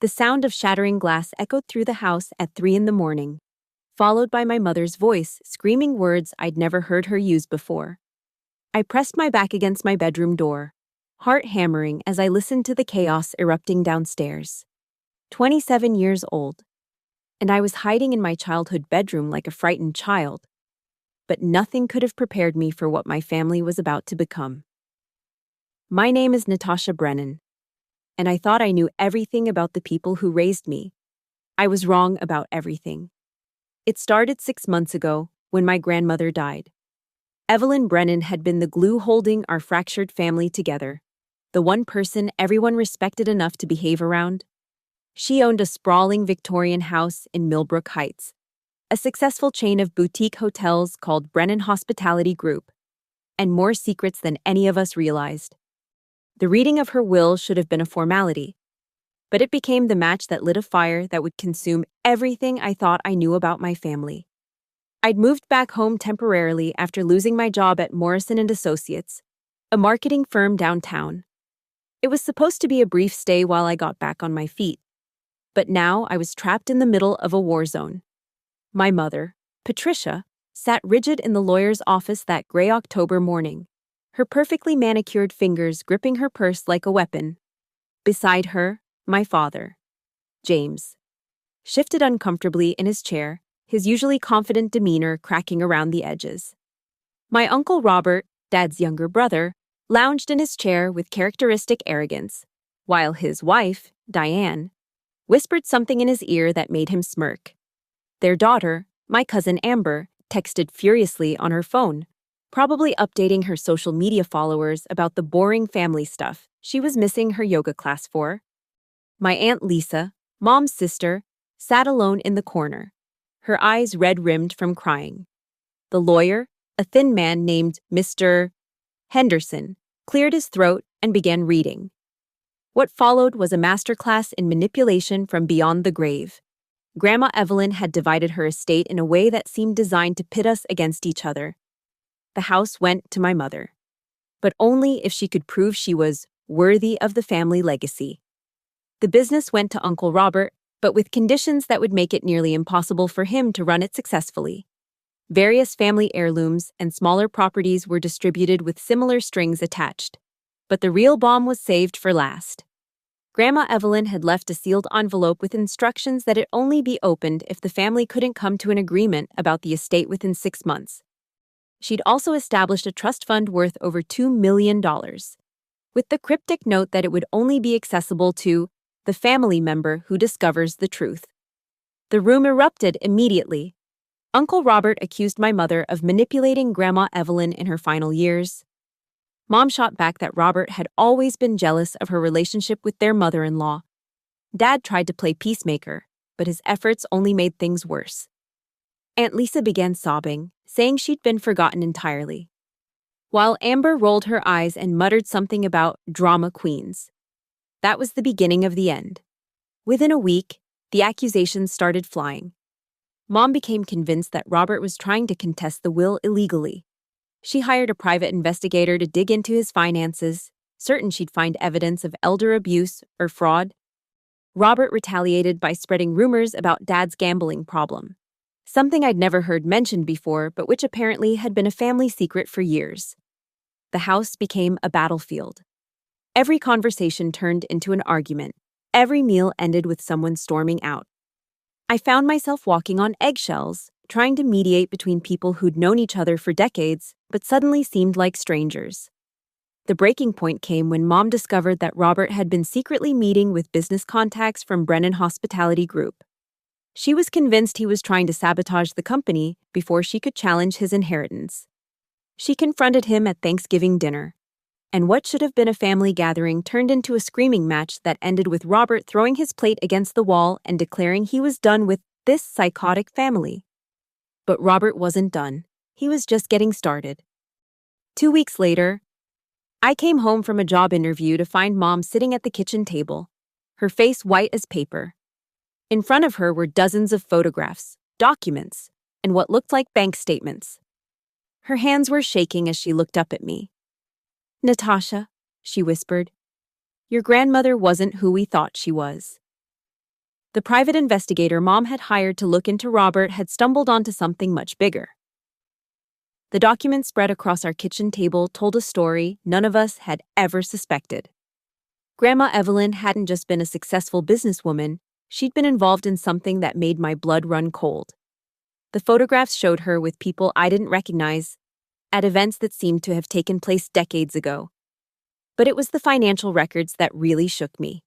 The sound of shattering glass echoed through the house at 3 in the morning, followed by my mother's voice screaming words I'd never heard her use before. I pressed my back against my bedroom door, heart hammering as I listened to the chaos erupting downstairs. 27 years old, and I was hiding in my childhood bedroom like a frightened child. But nothing could have prepared me for what my family was about to become. My name is Natasha Brennan, and I thought I knew everything about the people who raised me. I was wrong about everything. It started 6 months ago when my grandmother died. Evelyn Brennan had been the glue holding our fractured family together, the one person everyone respected enough to behave around. She owned a sprawling Victorian house in Millbrook Heights, a successful chain of boutique hotels called Brennan Hospitality Group, and more secrets than any of us realized. The reading of her will should have been a formality, but it became the match that lit a fire that would consume everything I thought I knew about my family. I'd moved back home temporarily after losing my job at Morrison & Associates, a marketing firm downtown. It was supposed to be a brief stay while I got back on my feet, but now I was trapped in the middle of a war zone. My mother, Patricia, sat rigid in the lawyer's office that gray October morning, her perfectly manicured fingers gripping her purse like a weapon. Beside her, my father, James, shifted uncomfortably in his chair, his usually confident demeanor cracking around the edges. My uncle Robert, Dad's younger brother, lounged in his chair with characteristic arrogance, while his wife, Diane, whispered something in his ear that made him smirk. Their daughter, my cousin Amber, texted furiously on her phone, probably updating her social media followers about the boring family stuff she was missing her yoga class for. My Aunt Lisa, Mom's sister, sat alone in the corner, her eyes red-rimmed from crying. The lawyer, a thin man named Mr. Henderson, cleared his throat and began reading. What followed was a masterclass in manipulation from beyond the grave. Grandma Evelyn had divided her estate in a way that seemed designed to pit us against each other. The house went to my mother, but only if she could prove she was worthy of the family legacy. The business went to Uncle Robert, but with conditions that would make it nearly impossible for him to run it successfully. Various family heirlooms and smaller properties were distributed with similar strings attached, but the real bomb was saved for last. Grandma Evelyn had left a sealed envelope with instructions that it only be opened if the family couldn't come to an agreement about the estate within 6 months. She'd also established a trust fund worth over $2 million, with the cryptic note that it would only be accessible to the family member who discovers the truth. The room erupted immediately. Uncle Robert accused my mother of manipulating Grandma Evelyn in her final years. Mom shot back that Robert had always been jealous of her relationship with their mother-in-law. Dad tried to play peacemaker, but his efforts only made things worse. Aunt Lisa began sobbing, saying she'd been forgotten entirely, while Amber rolled her eyes and muttered something about drama queens. That was the beginning of the end. Within a week, the accusations started flying. Mom became convinced that Robert was trying to contest the will illegally. She hired a private investigator to dig into his finances, certain she'd find evidence of elder abuse or fraud. Robert retaliated by spreading rumors about Dad's gambling problem, something I'd never heard mentioned before, but which apparently had been a family secret for years. The house became a battlefield. Every conversation turned into an argument. Every meal ended with someone storming out. I found myself walking on eggshells, trying to mediate between people who'd known each other for decades, but suddenly seemed like strangers. The breaking point came when Mom discovered that Robert had been secretly meeting with business contacts from Brennan Hospitality Group. She was convinced he was trying to sabotage the company before she could challenge his inheritance. She confronted him at Thanksgiving dinner, and what should have been a family gathering turned into a screaming match that ended with Robert throwing his plate against the wall and declaring he was done with this psychotic family. But Robert wasn't done. He was just getting started. 2 weeks later, I came home from a job interview to find Mom sitting at the kitchen table, her face white as paper. In front of her were dozens of photographs, documents, and what looked like bank statements. Her hands were shaking as she looked up at me. "Natasha," she whispered, "your grandmother wasn't who we thought she was." The private investigator Mom had hired to look into Robert had stumbled onto something much bigger. The documents spread across our kitchen table told a story none of us had ever suspected. Grandma Evelyn hadn't just been a successful businesswoman, she'd been involved in something that made my blood run cold. The photographs showed her with people I didn't recognize, at events that seemed to have taken place decades ago. But it was the financial records that really shook me.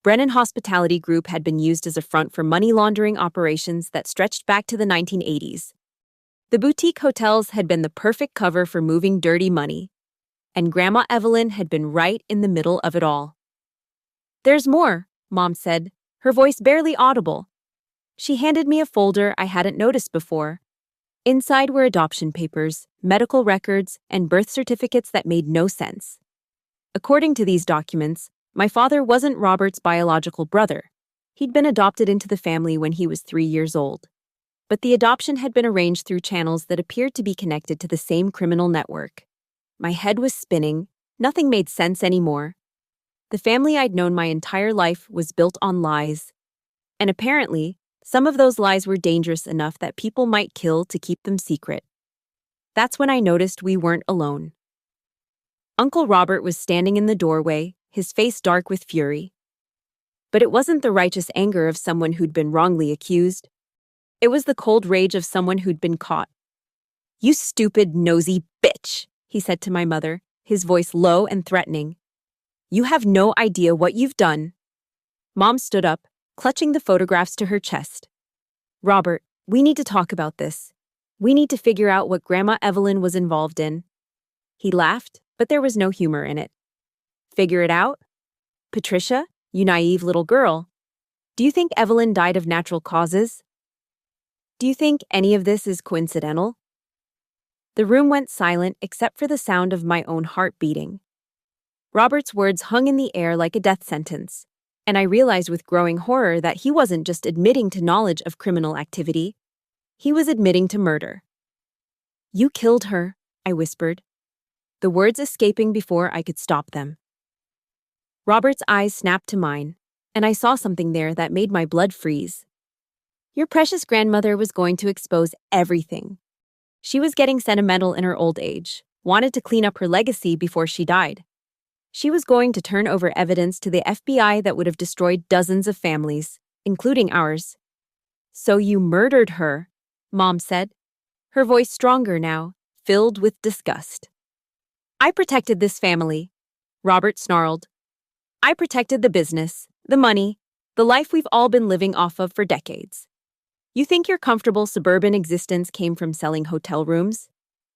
Brennan Hospitality Group had been used as a front for money laundering operations that stretched back to the 1980s. The boutique hotels had been the perfect cover for moving dirty money, and Grandma Evelyn had been right in the middle of it all. "There's more," Mom said, her voice barely audible. She handed me a folder I hadn't noticed before. Inside were adoption papers, medical records, and birth certificates that made no sense. According to these documents, my father wasn't Robert's biological brother. He'd been adopted into the family when he was 3 years old. But the adoption had been arranged through channels that appeared to be connected to the same criminal network. My head was spinning. Nothing made sense anymore. The family I'd known my entire life was built on lies. And apparently, some of those lies were dangerous enough that people might kill to keep them secret. That's when I noticed we weren't alone. Uncle Robert was standing in the doorway, his face dark with fury. But it wasn't the righteous anger of someone who'd been wrongly accused. It was the cold rage of someone who'd been caught. "You stupid, nosy bitch," he said to my mother, his voice low and threatening. "You have no idea what you've done." Mom stood up, clutching the photographs to her chest. "Robert, we need to talk about this. We need to figure out what Grandma Evelyn was involved in." He laughed, but there was no humor in it. "Figure it out? Patricia, you naive little girl. Do you think Evelyn died of natural causes? Do you think any of this is coincidental?" The room went silent except for the sound of my own heart beating. Robert's words hung in the air like a death sentence, and I realized with growing horror that he wasn't just admitting to knowledge of criminal activity, he was admitting to murder. "You killed her," I whispered, the words escaping before I could stop them. Robert's eyes snapped to mine, and I saw something there that made my blood freeze. Your precious grandmother was going to expose everything. She was getting sentimental in her old age, wanted to clean up her legacy before she died. She was going to turn over evidence to the FBI that would have destroyed dozens of families, including ours. "So you murdered her," Mom said, her voice stronger now, filled with disgust. "I protected this family," Robert snarled. "I protected the business, the money, the life we've all been living off of for decades. You think your comfortable suburban existence came from selling hotel rooms?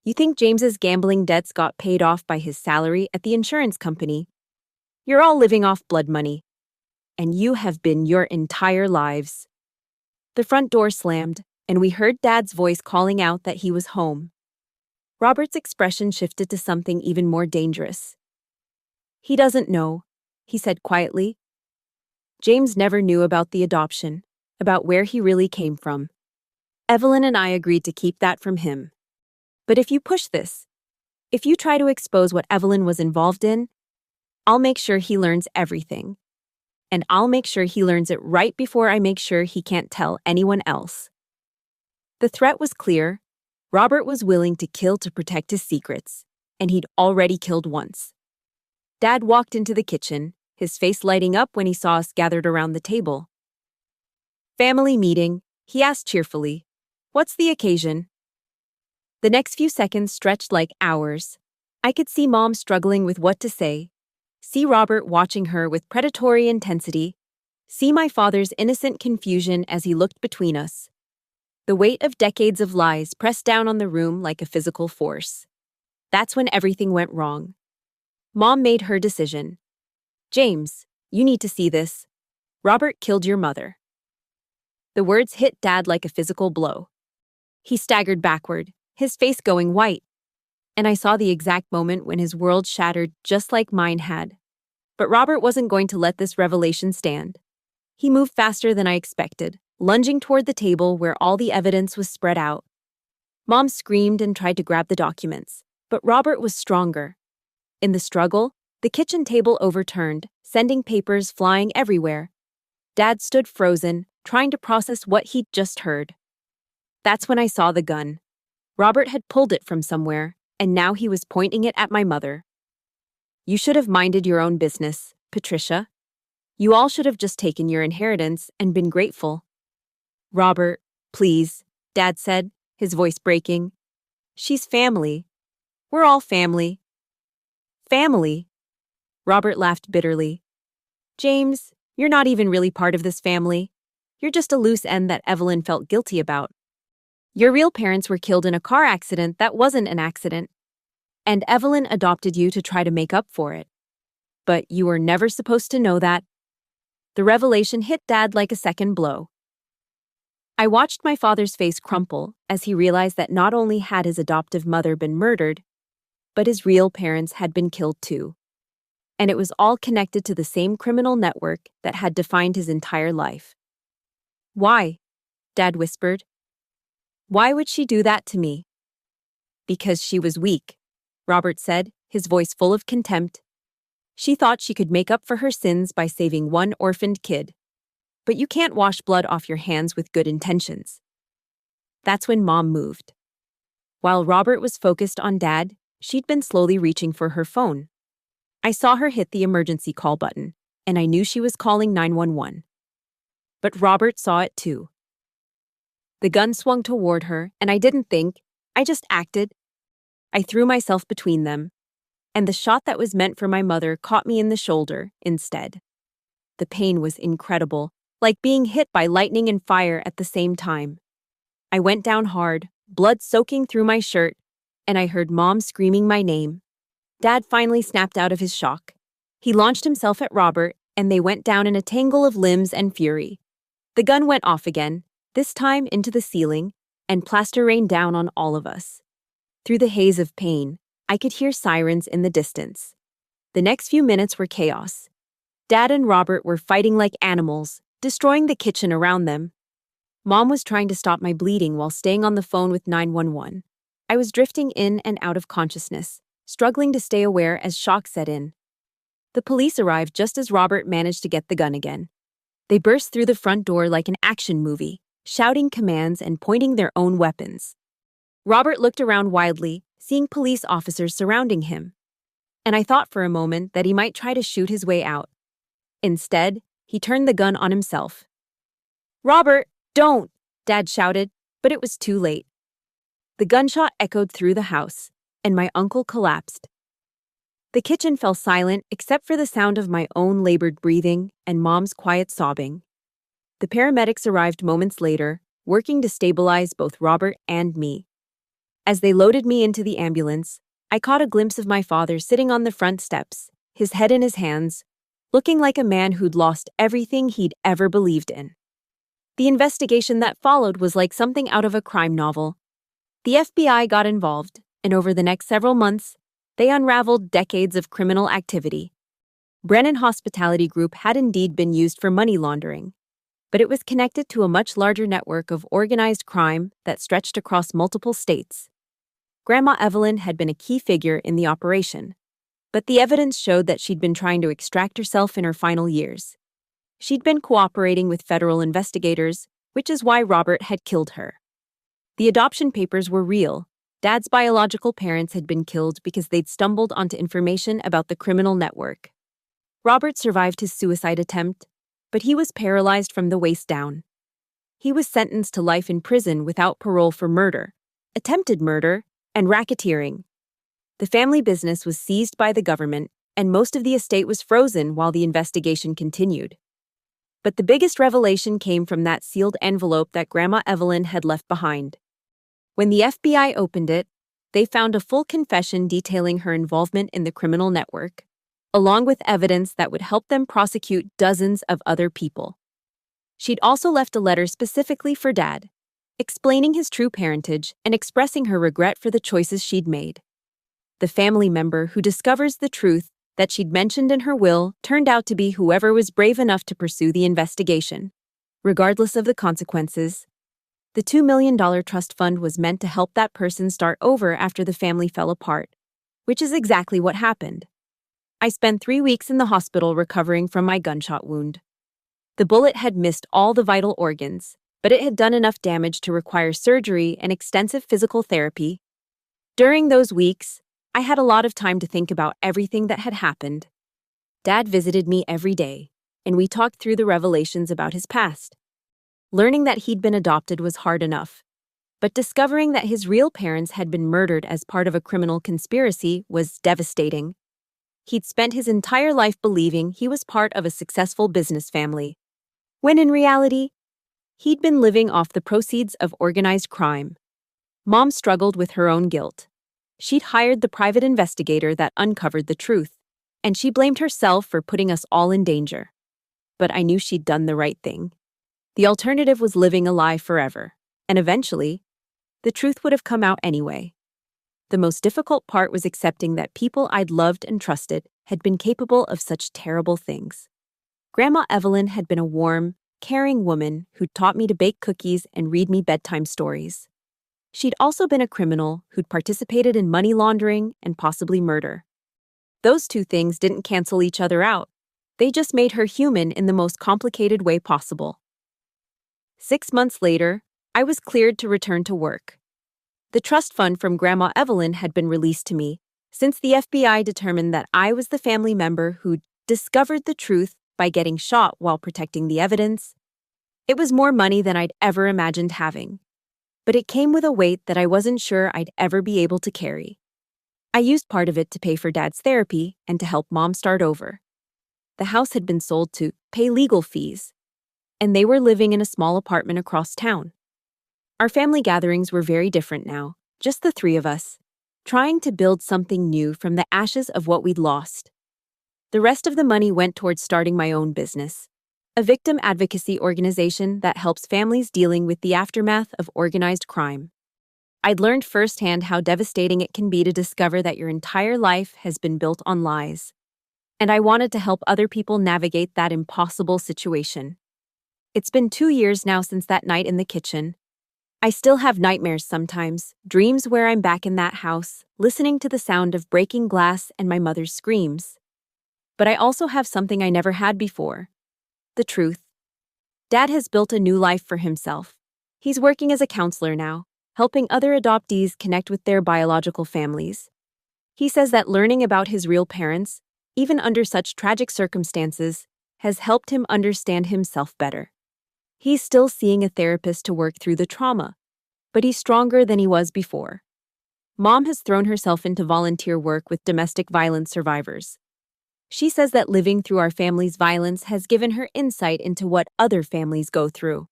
You think James's gambling debts got paid off by his salary at the insurance company? You're all living off blood money. And you have been your entire lives." The front door slammed, and we heard Dad's voice calling out that he was home. Robert's expression shifted to something even more dangerous. "He doesn't know," he said quietly. "James never knew about the adoption, about where he really came from. Evelyn and I agreed to keep that from him. But if you push this, if you try to expose what Evelyn was involved in, I'll make sure he learns everything. And I'll make sure he learns it right before I make sure he can't tell anyone else." The threat was clear. Robert was willing to kill to protect his secrets, and he'd already killed once. Dad walked into the kitchen, his face lighting up when he saw us gathered around the table. "Family meeting," he asked cheerfully. "What's the occasion?" The next few seconds stretched like hours. I could see Mom struggling with what to say, see Robert watching her with predatory intensity, see my father's innocent confusion as he looked between us. The weight of decades of lies pressed down on the room like a physical force. That's when everything went wrong. Mom made her decision. "James, you need to see this. Robert killed your mother." The words hit Dad like a physical blow. He staggered backward, his face going white, and I saw the exact moment when his world shattered just like mine had. But Robert wasn't going to let this revelation stand. He moved faster than I expected, lunging toward the table where all the evidence was spread out. Mom screamed and tried to grab the documents, but Robert was stronger. In the struggle, the kitchen table overturned, sending papers flying everywhere. Dad stood frozen, trying to process what he'd just heard. That's when I saw the gun. Robert had pulled it from somewhere, and now he was pointing it at my mother. You should have minded your own business, Patricia. You all should have just taken your inheritance and been grateful. Robert, please, Dad said, his voice breaking. She's family. We're all family. Family? Robert laughed bitterly. James, you're not even really part of this family. You're just a loose end that Evelyn felt guilty about. Your real parents were killed in a car accident that wasn't an accident. And Evelyn adopted you to try to make up for it. But you were never supposed to know that. The revelation hit Dad like a second blow. I watched my father's face crumple as he realized that not only had his adoptive mother been murdered, but his real parents had been killed too. And it was all connected to the same criminal network that had defined his entire life. Why? Dad whispered. Why would she do that to me? Because she was weak, Robert said, his voice full of contempt. She thought she could make up for her sins by saving one orphaned kid. But you can't wash blood off your hands with good intentions. That's when Mom moved. While Robert was focused on Dad, she'd been slowly reaching for her phone. I saw her hit the emergency call button, and I knew she was calling 911. But Robert saw it too. The gun swung toward her, and I didn't think, I just acted. I threw myself between them, and the shot that was meant for my mother caught me in the shoulder instead. The pain was incredible, like being hit by lightning and fire at the same time. I went down hard, blood soaking through my shirt, and I heard Mom screaming my name. Dad finally snapped out of his shock. He launched himself at Robert, and they went down in a tangle of limbs and fury. The gun went off again, this time into the ceiling, and plaster rained down on all of us. Through the haze of pain, I could hear sirens in the distance. The next few minutes were chaos. Dad and Robert were fighting like animals, destroying the kitchen around them. Mom was trying to stop my bleeding while staying on the phone with 911. I was drifting in and out of consciousness, struggling to stay aware as shock set in. The police arrived just as Robert managed to get the gun again. They burst through the front door like an action movie, shouting commands and pointing their own weapons. Robert looked around wildly, seeing police officers surrounding him. And I thought for a moment that he might try to shoot his way out. Instead, he turned the gun on himself. Robert, don't! Dad shouted, but it was too late. The gunshot echoed through the house, and my uncle collapsed. The kitchen fell silent except for the sound of my own labored breathing and Mom's quiet sobbing. The paramedics arrived moments later, working to stabilize both Robert and me. As they loaded me into the ambulance, I caught a glimpse of my father sitting on the front steps, his head in his hands, looking like a man who'd lost everything he'd ever believed in. The investigation that followed was like something out of a crime novel. The FBI got involved, and over the next several months, they unraveled decades of criminal activity. Brennan Hospitality Group had indeed been used for money laundering, but it was connected to a much larger network of organized crime that stretched across multiple states. Grandma Evelyn had been a key figure in the operation, but the evidence showed that she'd been trying to extract herself in her final years. She'd been cooperating with federal investigators, which is why Robert had killed her. The adoption papers were real. Dad's biological parents had been killed because they'd stumbled onto information about the criminal network. Robert survived his suicide attempt, but he was paralyzed from the waist down. He was sentenced to life in prison without parole for murder, attempted murder, and racketeering. The family business was seized by the government, and most of the estate was frozen while the investigation continued. But the biggest revelation came from that sealed envelope that Grandma Evelyn had left behind. When the FBI opened it, they found a full confession detailing her involvement in the criminal network, along with evidence that would help them prosecute dozens of other people. She'd also left a letter specifically for Dad, explaining his true parentage and expressing her regret for the choices she'd made. The family member who discovers the truth that she'd mentioned in her will turned out to be whoever was brave enough to pursue the investigation. Regardless of the consequences, the $2 million trust fund was meant to help that person start over after the family fell apart, which is exactly what happened. I spent 3 weeks in the hospital recovering from my gunshot wound. The bullet had missed all the vital organs, but it had done enough damage to require surgery and extensive physical therapy. During those weeks, I had a lot of time to think about everything that had happened. Dad visited me every day, and we talked through the revelations about his past. Learning that he'd been adopted was hard enough, but discovering that his real parents had been murdered as part of a criminal conspiracy was devastating. He'd spent his entire life believing he was part of a successful business family, when in reality, he'd been living off the proceeds of organized crime. Mom struggled with her own guilt. She'd hired the private investigator that uncovered the truth, and she blamed herself for putting us all in danger. But I knew she'd done the right thing. The alternative was living a lie forever, and eventually, the truth would have come out anyway. The most difficult part was accepting that people I'd loved and trusted had been capable of such terrible things. Grandma Evelyn had been a warm, caring woman who'd taught me to bake cookies and read me bedtime stories. She'd also been a criminal who'd participated in money laundering and possibly murder. Those two things didn't cancel each other out. They just made her human in the most complicated way possible. 6 months later, I was cleared to return to work. The trust fund from Grandma Evelyn had been released to me, since the FBI determined that I was the family member who discovered the truth by getting shot while protecting the evidence. It was more money than I'd ever imagined having, but it came with a weight that I wasn't sure I'd ever be able to carry. I used part of it to pay for Dad's therapy and to help Mom start over. The house had been sold to pay legal fees, and they were living in a small apartment across town. Our family gatherings were very different now, just the three of us, trying to build something new from the ashes of what we'd lost. The rest of the money went towards starting my own business, a victim advocacy organization that helps families dealing with the aftermath of organized crime. I'd learned firsthand how devastating it can be to discover that your entire life has been built on lies, and I wanted to help other people navigate that impossible situation. It's been 2 years now since that night in the kitchen. I still have nightmares sometimes, dreams where I'm back in that house, listening to the sound of breaking glass and my mother's screams. But I also have something I never had before: the truth. Dad has built a new life for himself. He's working as a counselor now, helping other adoptees connect with their biological families. He says that learning about his real parents, even under such tragic circumstances, has helped him understand himself better. He's still seeing a therapist to work through the trauma, but he's stronger than he was before. Mom has thrown herself into volunteer work with domestic violence survivors. She says that living through our family's violence has given her insight into what other families go through.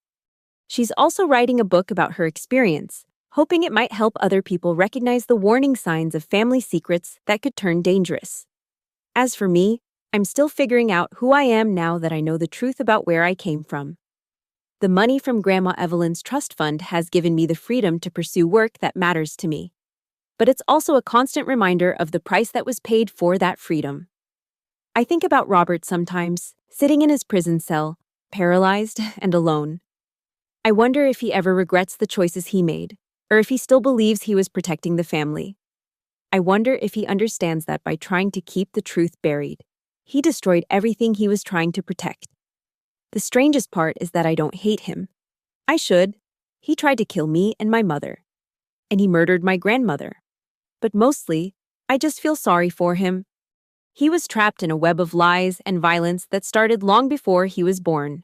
She's also writing a book about her experience, hoping it might help other people recognize the warning signs of family secrets that could turn dangerous. As for me, I'm still figuring out who I am now that I know the truth about where I came from. The money from Grandma Evelyn's trust fund has given me the freedom to pursue work that matters to me. But it's also a constant reminder of the price that was paid for that freedom. I think about Robert sometimes, sitting in his prison cell, paralyzed and alone. I wonder if he ever regrets the choices he made, or if he still believes he was protecting the family. I wonder if he understands that by trying to keep the truth buried, he destroyed everything he was trying to protect. The strangest part is that I don't hate him. I should. He tried to kill me and my mother. And he murdered my grandmother. But mostly, I just feel sorry for him. He was trapped in a web of lies and violence that started long before he was born.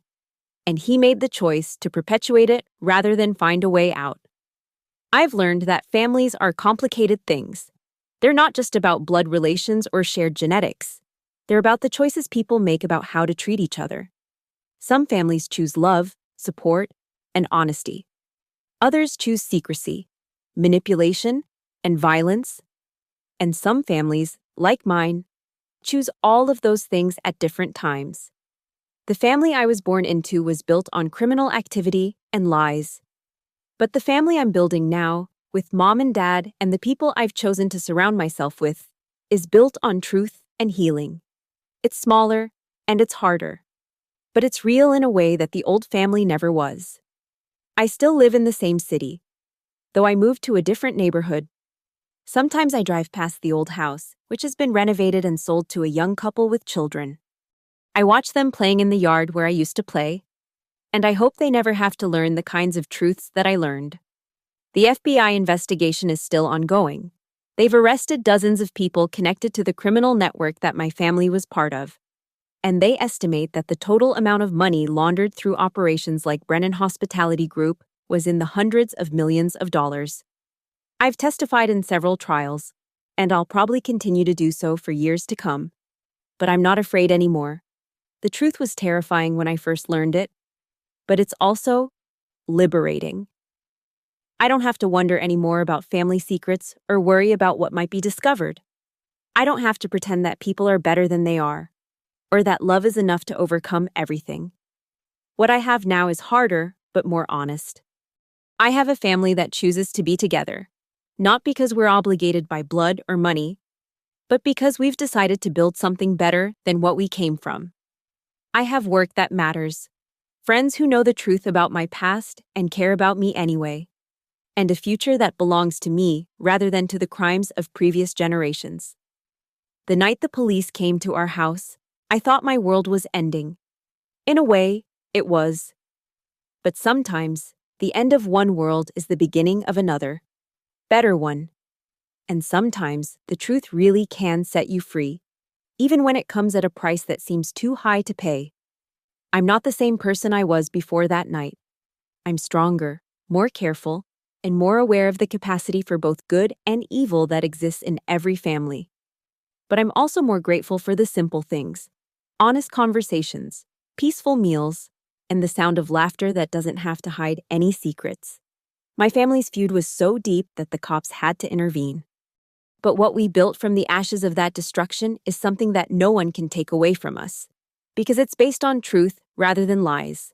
And he made the choice to perpetuate it rather than find a way out. I've learned that families are complicated things. They're not just about blood relations or shared genetics. They're about the choices people make about how to treat each other. Some families choose love, support, and honesty. Others choose secrecy, manipulation, and violence. And some families, like mine, choose all of those things at different times. The family I was born into was built on criminal activity and lies. But the family I'm building now, with Mom and Dad and the people I've chosen to surround myself with, is built on truth and healing. It's smaller, and it's harder. But it's real in a way that the old family never was. I still live in the same city, though I moved to a different neighborhood. Sometimes I drive past the old house, which has been renovated and sold to a young couple with children. I watch them playing in the yard where I used to play, and I hope they never have to learn the kinds of truths that I learned. The FBI investigation is still ongoing. They've arrested dozens of people connected to the criminal network that my family was part of, and they estimate that the total amount of money laundered through operations like Brennan Hospitality Group was in the hundreds of millions of dollars. I've testified in several trials, and I'll probably continue to do so for years to come. But I'm not afraid anymore. The truth was terrifying when I first learned it, but it's also liberating. I don't have to wonder anymore about family secrets or worry about what might be discovered. I don't have to pretend that people are better than they are, or that love is enough to overcome everything. What I have now is harder, but more honest. I have a family that chooses to be together, not because we're obligated by blood or money, but because we've decided to build something better than what we came from. I have work that matters, friends who know the truth about my past and care about me anyway, and a future that belongs to me rather than to the crimes of previous generations. The night the police came to our house, I thought my world was ending. In a way, it was. But sometimes, the end of one world is the beginning of another, better one. And sometimes, the truth really can set you free, even when it comes at a price that seems too high to pay. I'm not the same person I was before that night. I'm stronger, more careful, and more aware of the capacity for both good and evil that exists in every family. But I'm also more grateful for the simple things: honest conversations, peaceful meals, and the sound of laughter that doesn't have to hide any secrets. My family's feud was so deep that the cops had to intervene. But what we built from the ashes of that destruction is something that no one can take away from us, because it's based on truth rather than lies.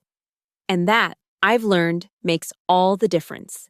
And that, I've learned, makes all the difference.